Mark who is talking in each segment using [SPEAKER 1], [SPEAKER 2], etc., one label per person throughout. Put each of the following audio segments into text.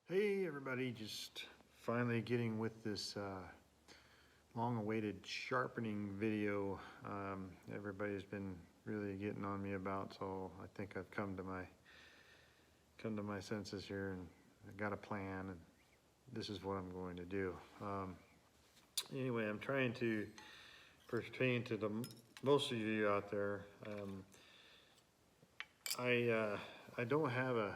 [SPEAKER 1] Hey everybody, just finally getting with this long-awaited sharpening video. Everybody's been really getting on me about, so I think I've come to my senses here, and I got a plan, and this is what I'm going to do. Anyway, I'm trying to pertain to most of you out there. I don't have a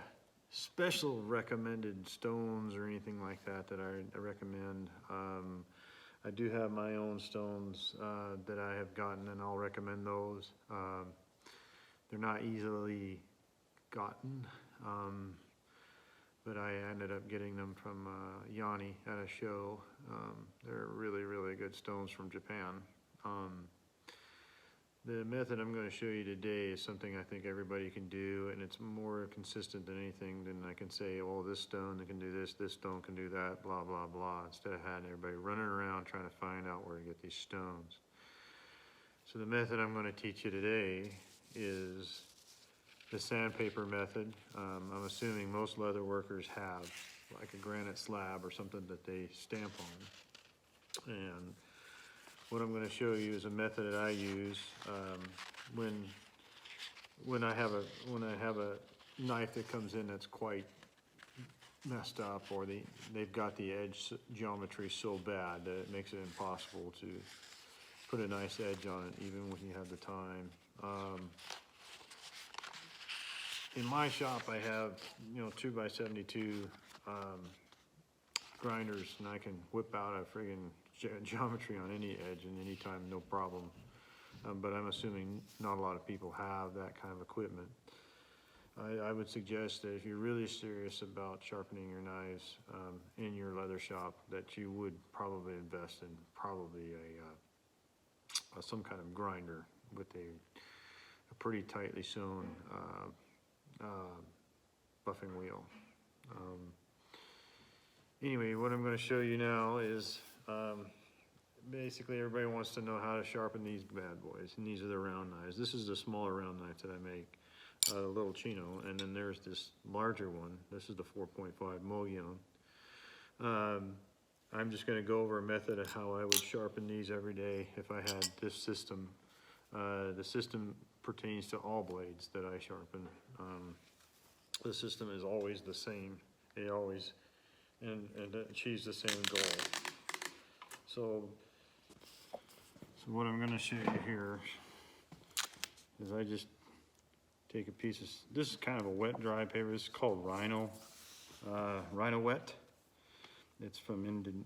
[SPEAKER 1] special recommended stones or anything like that I recommend. I do have my own stones that I have gotten, and I'll recommend those. They're not easily gotten, but I ended up getting them from Yanni at a show. They're really good stones from Japan. The method I'm going to show you today is something I think everybody can do, and it's more consistent than anything than I can say, oh, this stone can do this stone can do that, blah, blah, blah, instead of having everybody running around trying to find out where to get these stones. So the method I'm going to teach you today is the sandpaper method. I'm assuming most leather workers have like a granite slab or something that they stamp on. And what I'm going to show you is a method that I use when I have a knife that comes in that's quite messed up, or they've got the edge geometry so bad that it makes it impossible to put a nice edge on it, even when you have the time. In my shop, I have 2x72 grinders, and I can whip out a friggin' geometry on any edge and any time, no problem. But I'm assuming not a lot of people have that kind of equipment. I would suggest that if you're really serious about sharpening your knives in your leather shop, that you would probably invest in probably some kind of grinder with a pretty tightly sewn buffing wheel. Anyway, what I'm going to show you now is basically everybody wants to know how to sharpen these bad boys, and these are the round knives. This is the smaller round knife that I make, the little chino, and then there's this larger one. This is the 4.5 Mogollon. I'm just going to go over a method of how I would sharpen these every day if I had this system. The system pertains to all blades that I sharpen. The system is always the same. It always and achieves the same goal. So what I'm going to show you here is I just take a piece of, this is kind of a wet dry paper. This is called Rhino Wet. It's from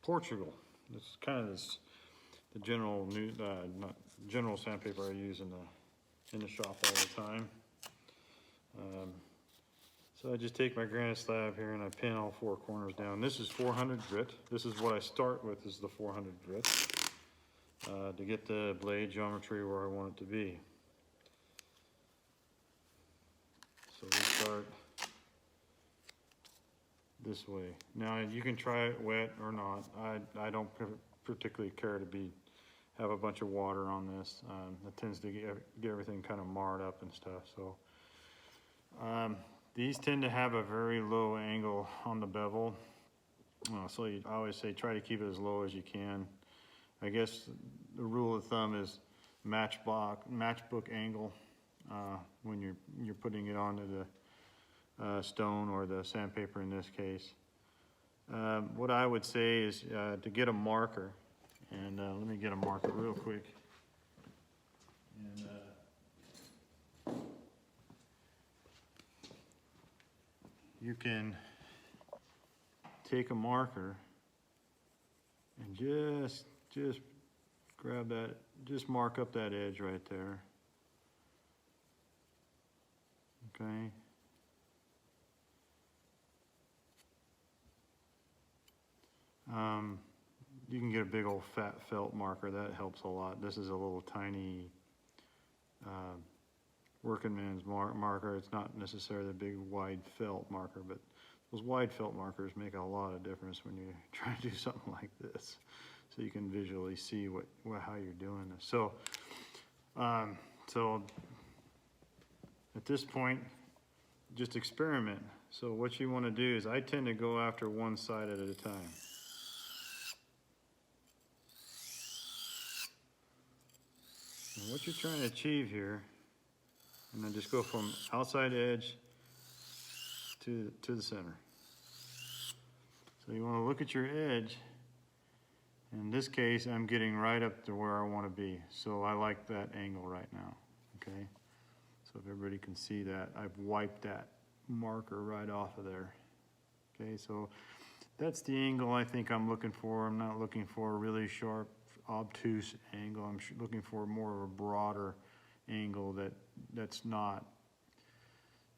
[SPEAKER 1] Portugal. It's kind of the general general sandpaper I use in the shop all the time. So I just take my granite slab here and I pin all four corners down. This is 400 grit. This is what I start with, is the 400 grit to get the blade geometry where I want it to be. So we start this way. Now you can try it wet or not. I don't particularly care to have a bunch of water on this. It tends to get everything kind of marred up and stuff. So these tend to have a very low angle on the bevel. So I always say try to keep it as low as you can. I guess the rule of thumb is matchbook angle when you're putting it onto the stone or the sandpaper in this case. What I would say is to get a marker, and let me get a marker real quick. And you can take a marker and just grab that, just mark up that edge right there. Okay. You can get a big old fat felt marker. That helps a lot. This is a little tiny working man's marker. It's not necessarily a big wide felt marker, but those wide felt markers make a lot of difference when you try to do something like this, so you can visually see how you're doing this. So so at this point, just experiment. So what you want to do is, I tend to go after one side at a time. And what you're trying to achieve here, and then just go from outside edge to the center. So you want to look at your edge. In this case, I'm getting right up to where I want to be. So I like that angle right now, okay? So if everybody can see that, I've wiped that marker right off of there. Okay, so that's the angle I think I'm looking for. I'm not looking for a really sharp, obtuse angle. I'm looking for more of a broader angle that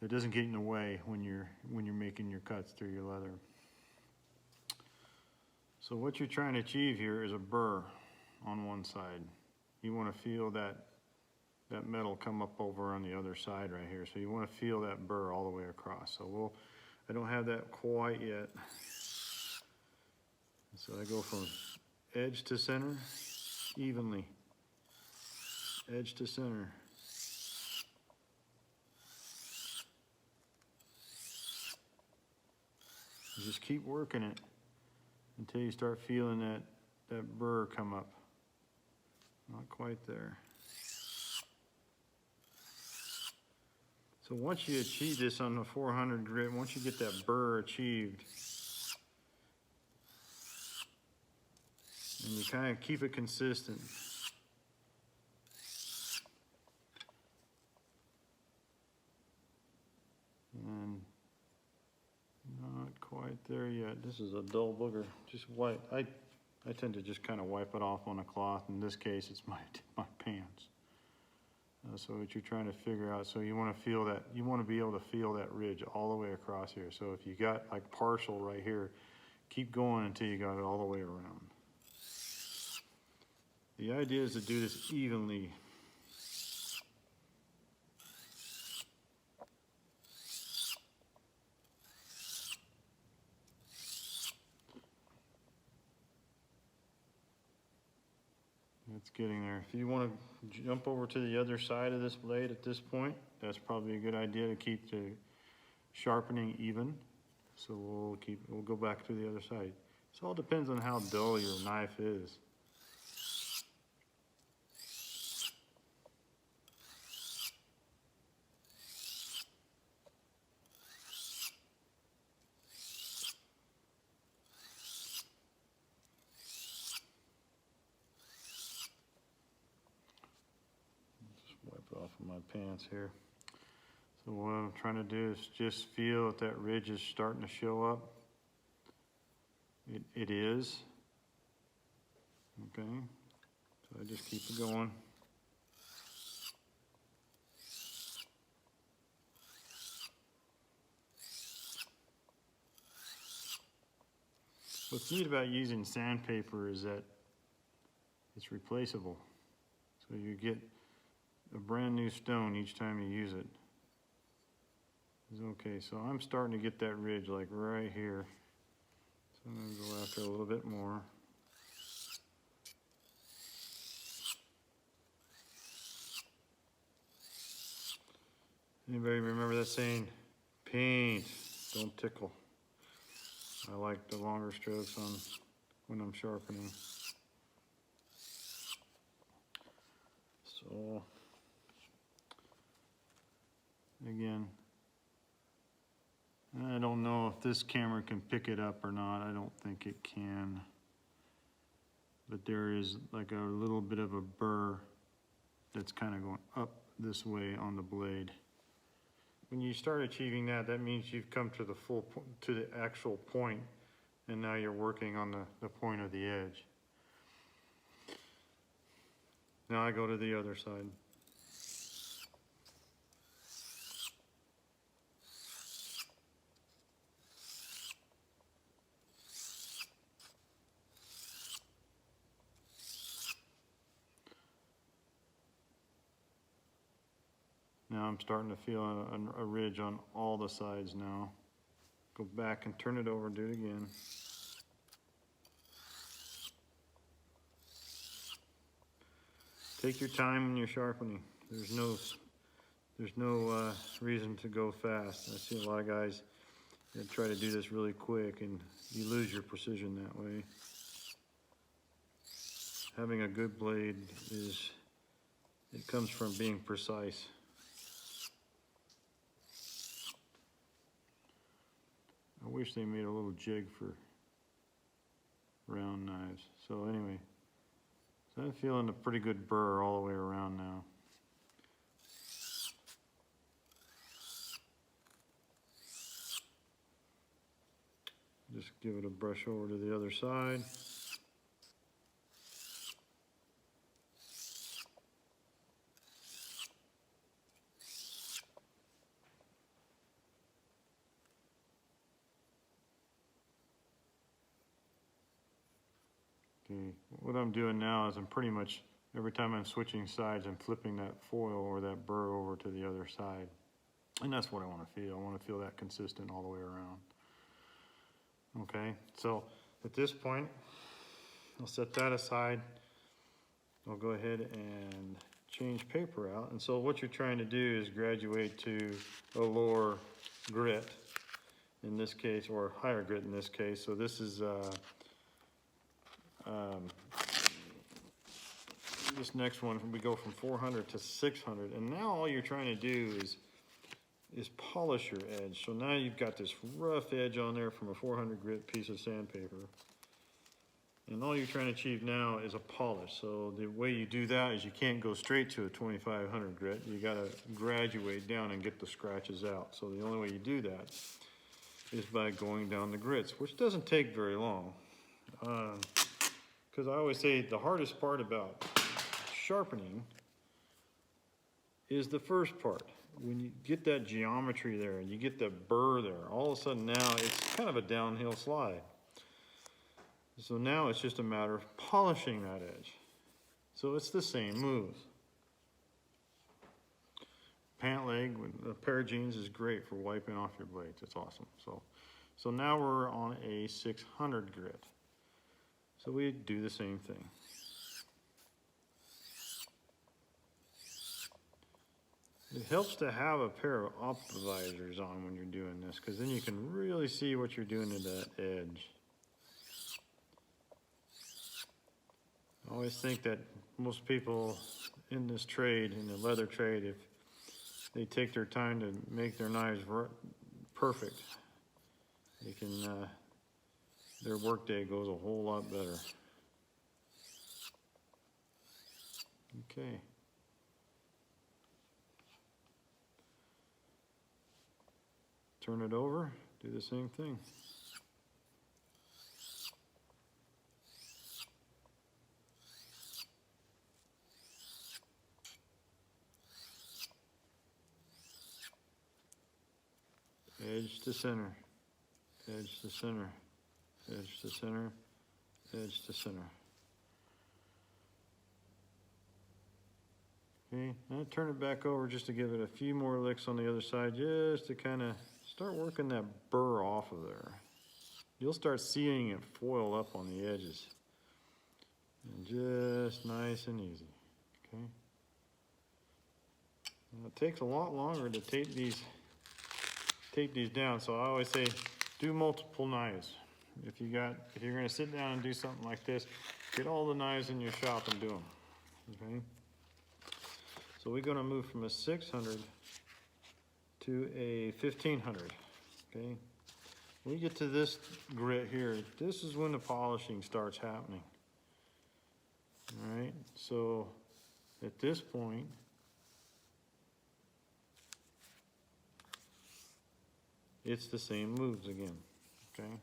[SPEAKER 1] doesn't get in the way when you're making your cuts through your leather. So what you're trying to achieve here is a burr on one side. You want to feel that metal come up over on the other side right here. So you want to feel that burr all the way across. So I don't have that quite yet. So I go from edge to center evenly. Edge to center. You just keep working it until you start feeling that burr come up. Not quite there. So once you achieve this on the 400 grit, once you get that burr achieved, and you kind of keep it consistent, and not quite there yet. This is a dull booger. Just wipe. I tend to just kind of wipe it off on a cloth. In this case, it's my pants. So what you're trying to figure out, so you want to feel that, you want to be able to feel that ridge all the way across here. So if you got like partial right here, keep going until you got it all the way around. The idea is to do this evenly. It's getting there. If you want to jump over to the other side of this blade at this point, that's probably a good idea to keep the sharpening even. So we'll go back to the other side. It all depends on how dull your knife is. Off of my pants here. So what I'm trying to do is just feel that ridge is starting to show up. It is. Okay. So I just keep it going. What's neat about using sandpaper is that it's replaceable. So you get a brand new stone each time you use it. Okay, so I'm starting to get that ridge like right here. So I'm going to go after a little bit more. Anybody remember that saying? Paint, don't tickle. I like the longer strokes on when I'm sharpening. So again, I don't know if this camera can pick it up or not. I don't think it can. But there is like a little bit of a burr that's kind of going up this way on the blade. When you start achieving that, that means you've come to the to the actual point, and now you're working on the point of the edge. Now I go to the other side. Now I'm starting to feel a ridge on all the sides now. Go back and turn it over, do it again. Take your time when you're sharpening. There's no reason to go fast. I see a lot of guys You try to do this really quick and you lose your precision that way. Having a good blade it comes from being precise. I wish they made a little jig for round knives. So anyway, so I'm feeling a pretty good burr all the way around now. Just give it a brush over to the other side. Okay, what I'm doing now is I'm pretty much, every time I'm switching sides, I'm flipping that foil or that burr over to the other side. And that's what I want to feel. I want to feel that consistent all the way around. Okay, so at this point, I'll set that aside. I'll go ahead and change paper out. And so what you're trying to do is graduate to a lower grit in this case, or higher grit in this case. So this is this next one, we go from 400 to 600, and now all you're trying to do is polish your edge. So now you've got this rough edge on there from a 400 grit piece of sandpaper, and all you're trying to achieve now is a polish. So the way you do that is you can't go straight to a 2500 grit. You got to graduate down and get the scratches out. So the only way you do that is by going down the grits, which doesn't take very long. Because I always say the hardest part about sharpening is the first part. When you get that geometry there and you get the burr there, all of a sudden now it's kind of a downhill slide. So now it's just a matter of polishing that edge. So it's the same moves. Pant leg with a pair of jeans is great for wiping off your blades. It's awesome. So now we're on a 600 grit. So we do the same thing. It helps to have a pair of optimizers on when you're doing this, because then you can really see what you're doing to that edge. I always think that most people in this trade, in the leather trade, if they take their time to make their knives perfect, they can, their workday goes a whole lot better. Okay. Turn it over, do the same thing. Edge to center, edge to center, edge to center, edge to center. Okay, now turn it back over just to give it a few more licks on the other side, just to kind of start working that burr off of there. You'll start seeing it foil up on the edges. And just nice and easy, okay? Now it takes a lot longer to tape these down, so I always say do multiple knives. If you're gonna sit down and do something like this, get all the knives in your shop and do them, okay? So we're gonna move from a 600 to a 1500, okay? When you get to this grit here, this is when the polishing starts happening. All right, so at this point, it's the same moves again, okay?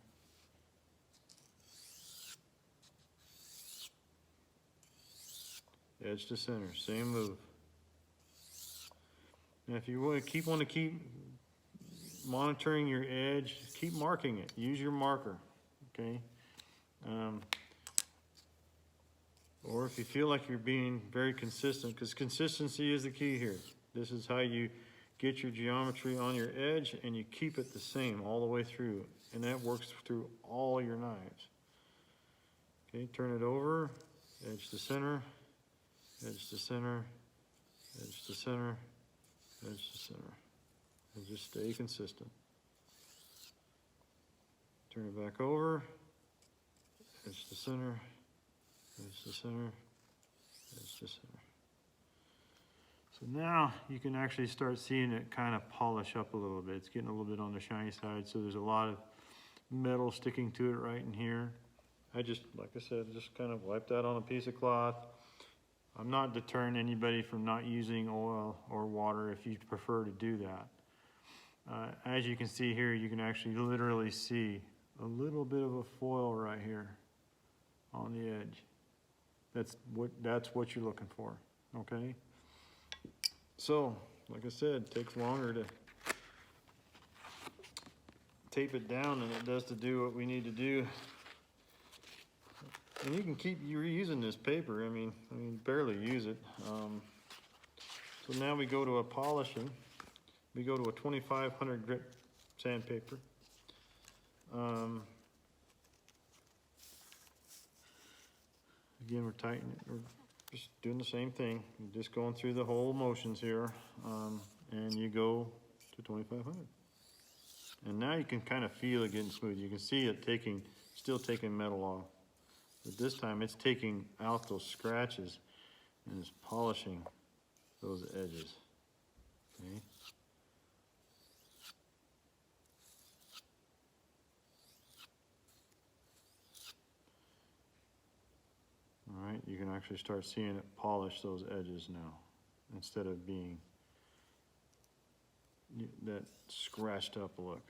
[SPEAKER 1] Edge to center, same move. Now if you want to keep monitoring your edge, keep marking it. Use your marker, okay? Or if you feel like you're being very consistent, because consistency is the key here. This is how you get your geometry on your edge and you keep it the same all the way through. And that works through all your knives. Okay, turn it over, edge to center, edge to center, edge to center, edge to center. And just stay consistent. Turn it back over, edge to center, edge to center, edge to center. So now you can actually start seeing it kind of polish up a little bit. It's getting a little bit on the shiny side, so there's a lot of metal sticking to it right in here. I just, like I said, just kind of wipe that on a piece of cloth. I'm not deterring anybody from not using oil or water if you prefer to do that. As you can see here, you can actually literally see a little bit of a foil right here on the edge. That's what you're looking for, okay? So, like I said, it takes longer to tape it down than it does to do what we need to do. And you can keep reusing this paper. I mean, barely use it. So now we go to a polishing. We go to a 2500 grit sandpaper. Again, we're tightening it. We're just doing the same thing. You're just going through the whole motions here. And you go to 2500. And now you can kind of feel it getting smooth. You can see it still taking metal off. But this time it's taking out those scratches and it's polishing those edges. Okay. All right, you can actually start seeing it polish those edges now instead of being that scratched up look.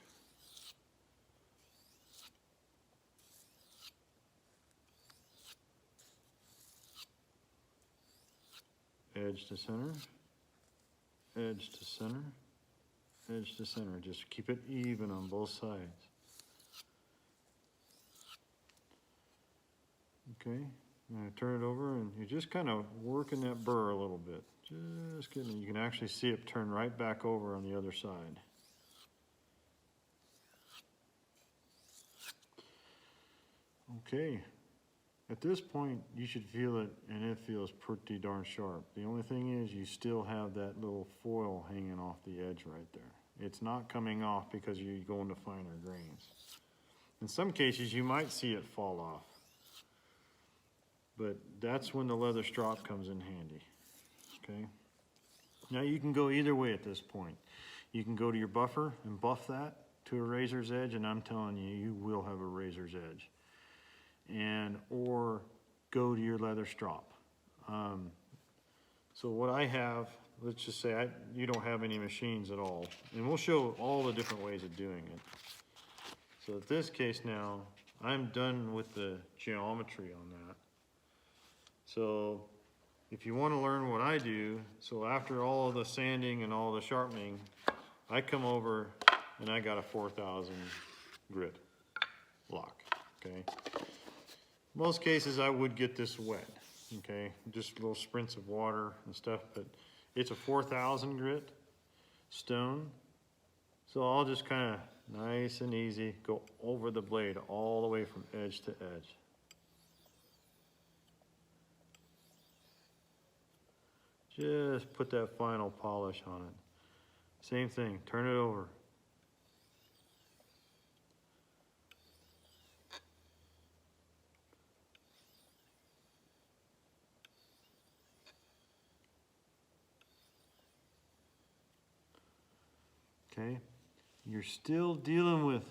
[SPEAKER 1] Edge to center, edge to center, edge to center. Just keep it even on both sides. Okay, I'm going to turn it over and you're just kind of working that burr a little bit. Just getting, you can actually see it turn right back over on the other side. Okay. At this point, you should feel it, and it feels pretty darn sharp. The only thing is you still have that little foil hanging off the edge right there. It's not coming off because you're going to finer grains. In some cases, you might see it fall off. But that's when the leather strop comes in handy, okay? Now you can go either way at this point. You can go to your buffer and buff that to a razor's edge, and I'm telling you, you will have a razor's edge. Or go to your leather strop. So what I have, let's just say you don't have any machines at all, and we'll show all the different ways of doing it. So in this case now, I'm done with the geometry on that. So if you want to learn what I do, so after all of the sanding and all the sharpening, I come over and I got a 4000 grit lock, okay? Most cases I would get this wet, okay? Just little sprints of water and stuff, but it's a 4000 grit stone. So I'll just kind of nice and easy go over the blade all the way from edge to edge. Just put that final polish on it. Same thing, turn it over. Okay, you're still dealing with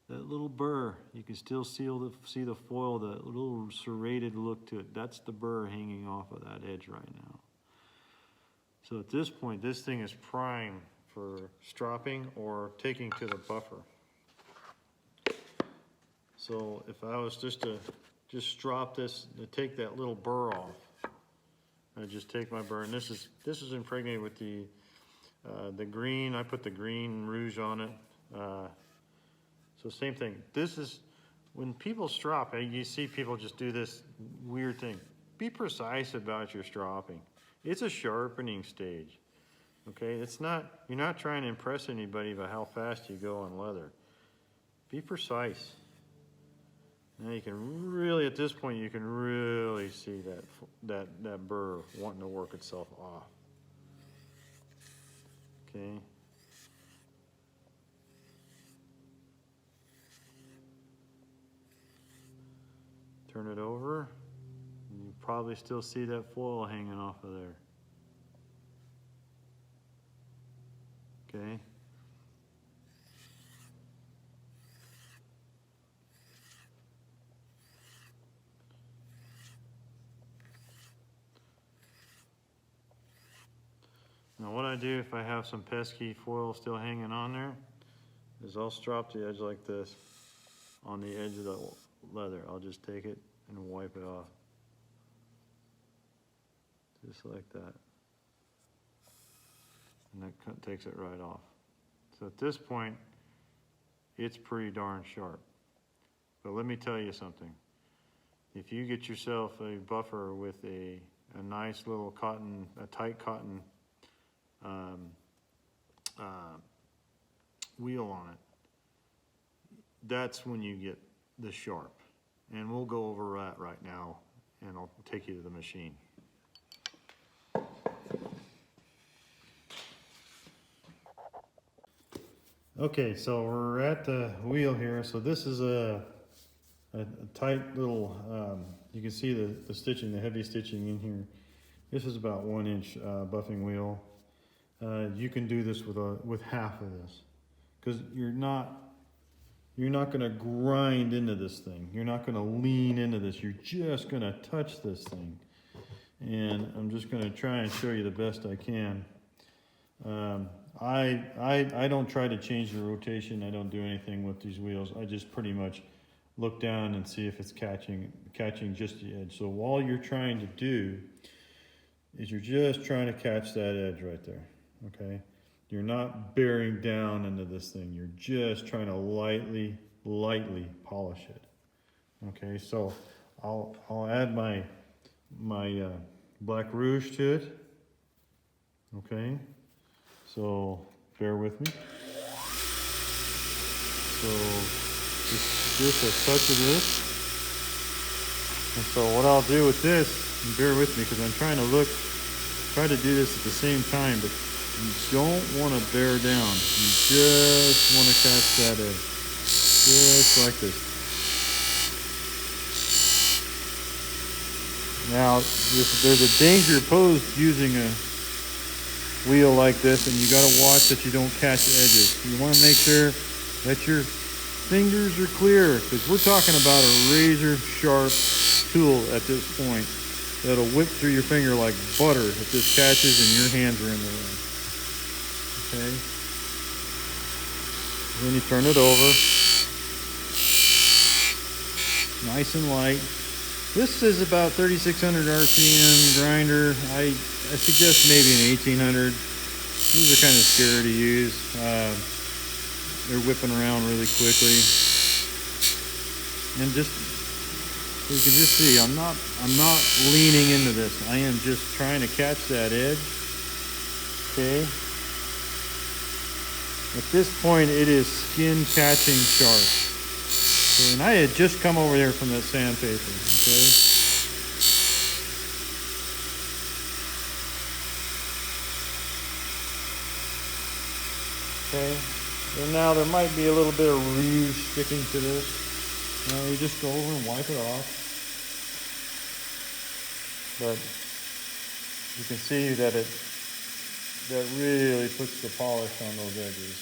[SPEAKER 1] that little burr. You can still see the foil, the little serrated look to it. That's the burr hanging off of that edge right now. So at this point, this thing is prime for stropping or taking to the buffer. So if I was just to strop this, to take that little burr off, I just take my burr, and this is impregnated with the green. I put the green rouge on it. So same thing. This is, when people strop, you see people just do this weird thing. Be precise about your stropping. It's a sharpening stage, okay? It's not, you're not trying to impress anybody by how fast you go on leather. Be precise. Now you can really, at this point, you can really see that burr wanting to work itself off. Okay. turn it over. And you probably still see that foil hanging off of there. Okay. Now what I do if I have some pesky foil still hanging on there is I'll strop the edge like this on the edge of the leather. I'll just take it and wipe it off. Just like that. And that takes it right off. So at this point, it's pretty darn sharp. But let me tell you something. If you get yourself a buffer with a nice little cotton, a tight cotton wheel on it, that's when you get the sharp. And we'll go over that right now, and I'll take you to the machine. Okay, so we're at the wheel here. So this is a tight little, you can see the stitching, the heavy stitching in here. This is about 1 inch buffing wheel. You can do this with half of this, because you're not going to grind into this thing. You're not going to lean into this. You're just going to touch this thing. And I'm just going to try and show you the best I can. I don't try to change the rotation. I don't do anything with these wheels. I just pretty much look down and see if it's catching just the edge. So all you're trying to do is you're just trying to catch that edge right there, okay? You're not bearing down into this thing. You're just trying to lightly polish it, okay? So I'll add my black rouge to it, okay? So bear with me. So just a touch of this. And so what I'll do with this, and bear with me because I'm trying to do this at the same time, but you don't want to bear down. You just want to catch that edge. Just like this. Now, there's a danger posed using a wheel like this, and you got to watch that you don't catch edges. You want to make sure that your fingers are clear, because we're talking about a razor sharp tool at this point that'll whip through your finger like butter if this catches and your hands are in the way. Okay. Then you turn it over. Nice and light. This is about 3,600 RPM grinder. I suggest maybe an 1,800. These are kind of scary to use. They're whipping around really quickly. And just, you can just see, I'm not leaning into this. I am just trying to catch that edge. Okay. At this point, it is skin catching sharp. Okay, and I had just come over there from that sandpaper. Okay. Okay. And now there might be a little bit of rouge sticking to this. Now you just go over and wipe it off. But you can see that that really puts the polish on those edges.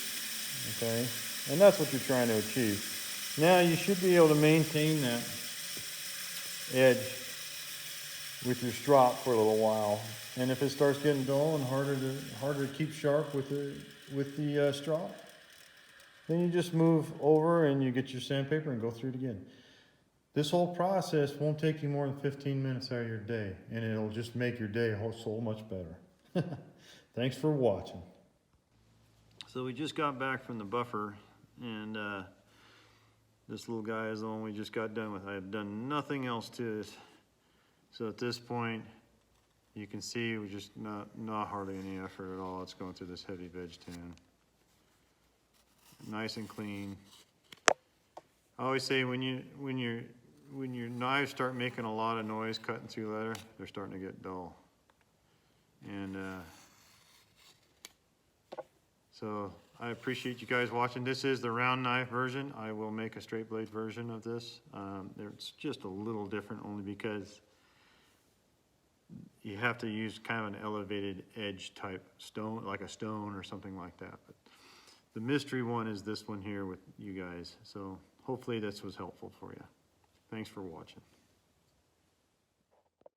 [SPEAKER 1] Okay? And that's what you're trying to achieve. Now you should be able to maintain that edge with your strop for a little while. And if it starts getting dull and harder to keep sharp with the strop, then you just move over and you get your sandpaper and go through it again. This whole process won't take you more than 15 minutes out of your day, and it'll just make your day so much better. Thanks for watching. So we just got back from the buffer, and this little guy is the one we just got done with. I have done nothing else to it. So at this point, you can see we just not hardly any effort at all. It's going through this heavy veg tan. Nice and clean. I always say when your knives start making a lot of noise cutting through leather, they're starting to get dull. And so I appreciate you guys watching. This is the round knife version. I will make a straight blade version of this. It's just a little different only because you have to use kind of an elevated edge type stone, like a stone or something like that. But the mystery one is this one here with you guys. So hopefully this was helpful for you. Thanks for watching.